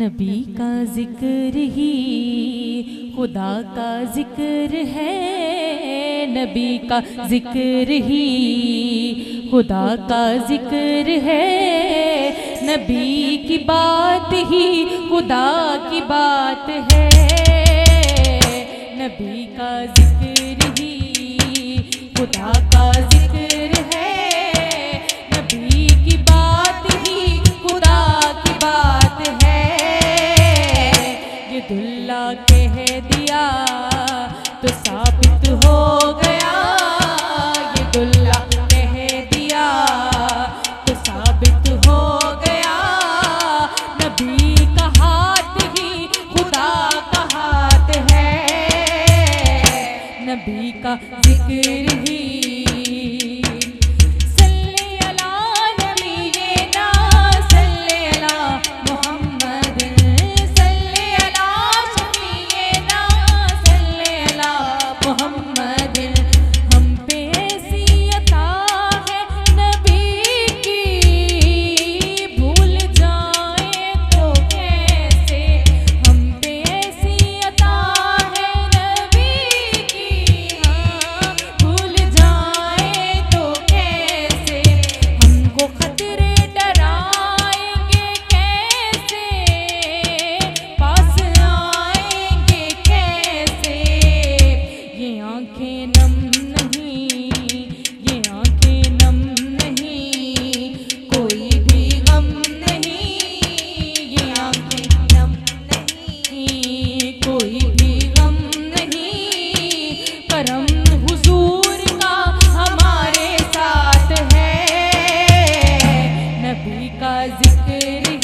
नबी का जिक्र ही खुदा का जिक्र है, नबी का जिक्र ही खुदा का जिक्र है, नबी की बात ही खुदा की बात है, नबी का जिक्र ही खुदा का जिक्र है, नबी की बात ही खुदा की बात है। ये दुल्ला कह दिया तो साबित हो गया, ये दुल्ला कह दिया तो साबित हो गया, नबी का हाथ ही खुदा का हाथ है, नबी का जिक्र ही। जिक्र